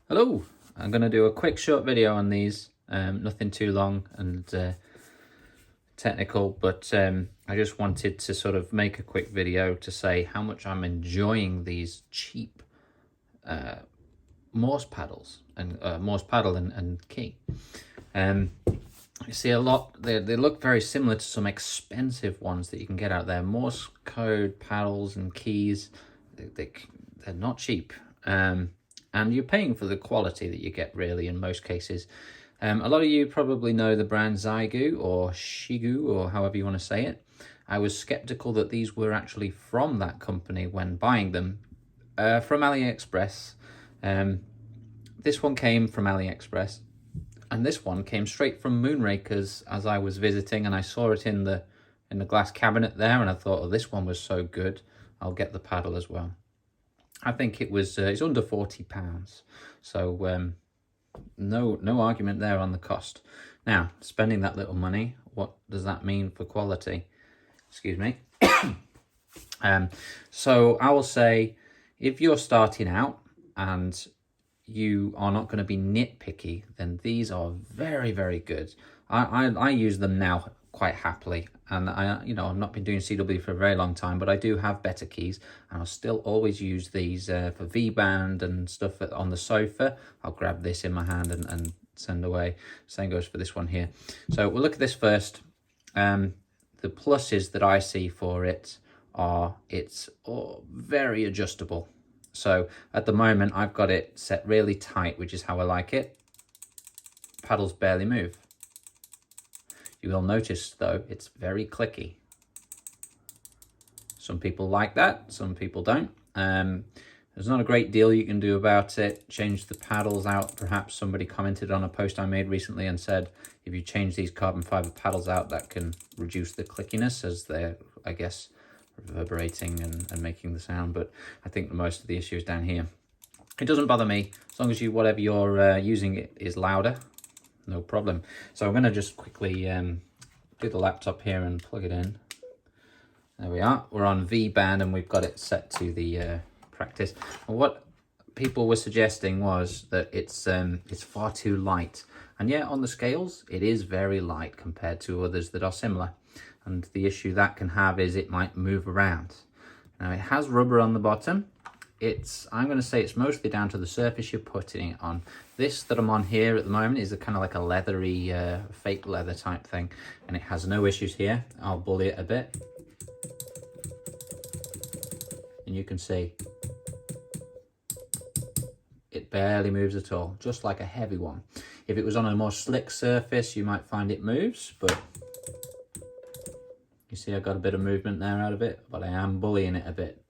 Hello, I'm going to do a quick short video on these, nothing too long and technical, but I just wanted to sort of make a quick video to say how much I'm enjoying these cheap Morse paddles and Morse paddle and key. You see a lot, they look very similar to some expensive ones that you can get out there. Morse code paddles and keys, they're not cheap. And you're paying for the quality that you get, really, in most cases. A lot of you probably know the brand Xiegu or Xiegu, or however you want to say it. I was skeptical that these were actually from that company when buying them from AliExpress. This one came from AliExpress, and this one came straight from Moonrakers as I was visiting, and I saw it in the glass cabinet there, and I thought, oh, this one was so good, I'll get the paddle as well. I think it was it's under £40, so no argument there on the cost. Now, spending that little money, what does that mean for quality? Excuse me. So I will say, if you're starting out and you are not going to be nitpicky, then these are very, very good. I use them now quite happily, and I've not been doing CW for a very long time, but I do have better keys, and I'll still always use these for V-band and stuff on the sofa. I'll grab this in my hand and send away. Same goes for this one here. So we'll look at this first. The pluses that I see for it are it's very adjustable. So at the moment I've got it set really tight, which is how I like it. Paddles barely move. You will notice, though, it's very clicky. Some people like that, some people don't. There's not a great deal you can do about it. Change the paddles out. Perhaps somebody commented on a post I made recently and said, if you change these carbon fiber paddles out, that can reduce the clickiness as they're, I guess, reverberating and making the sound. But I think most of the issue is down here. It doesn't bother me, as long as whatever you're using it is louder. No problem. So I'm going to just quickly do the laptop here and plug it in. There we are. We're on V-band and we've got it set to the practice. And what people were suggesting was that it's far too light. And yeah, on the scales, it is very light compared to others that are similar. And the issue that can have is it might move around. Now it has rubber on the bottom. I'm going to say it's mostly down to the surface you're putting it on. This that I'm on here at the moment is a kind of like a leathery, fake leather type thing, and it has no issues here. I'll bully it a bit, and you can see it barely moves at all, just like a heavy one. If it was on a more slick surface, you might find it moves, but you see I got a bit of movement there out of it, but I am bullying it a bit.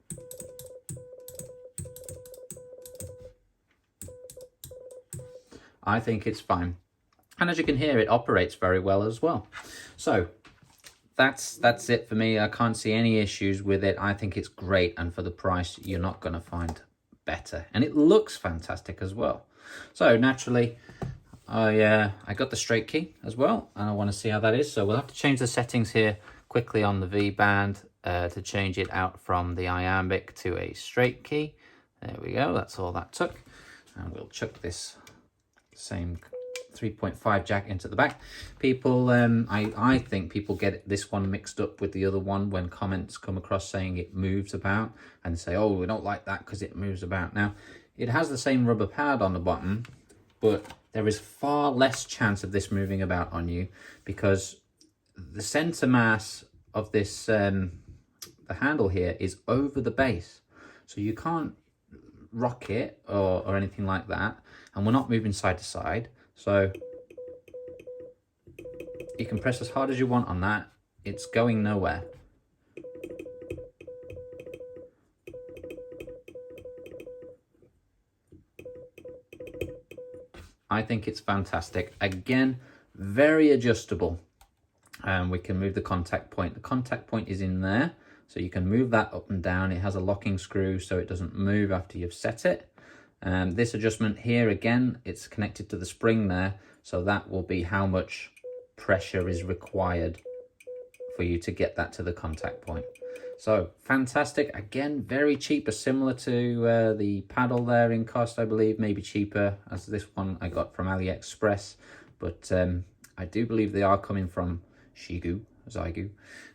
I think it's fine. And as you can hear, it operates very well as well. So that's it for me. I can't see any issues with it. I think it's great. And for the price, you're not going to find better. And it looks fantastic as well. So naturally, I got the straight key as well. And I want to see how that is. So we'll have to change the settings here quickly on the V-band to change it out from the iambic to a straight key. There we go. That's all that took. And we'll chuck this same 3.5 jack into the back. People, I think people get this one mixed up with the other one when comments come across saying it moves about and say, oh, we don't like that because it moves about. Now, it has the same rubber pad on the bottom, but there is far less chance of this moving about on you because the center mass of this, the handle here is over the base. So you can't rock it or anything like that, and we're not moving side to side, so you can press as hard as you want on that, it's going nowhere. I think it's fantastic. Again, very adjustable. We can move the contact point. The contact point is in there, so you can move that up and down. It has a locking screw so it doesn't move after you've set it. This adjustment here, again, it's connected to the spring there, so that will be how much pressure is required for you to get that to the contact point. So fantastic. Again, very cheap, similar to the paddle there in cost, I believe, maybe cheaper as this one I got from AliExpress. But I do believe they are coming from Xiegu.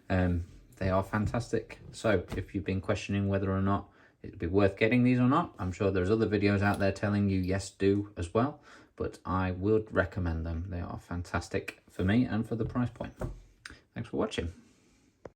They are fantastic. So if you've been questioning whether or not it'd be worth getting these or not, I'm sure there's other videos out there telling you yes, do as well. But I would recommend them. They are fantastic for me and for the price point. Thanks for watching.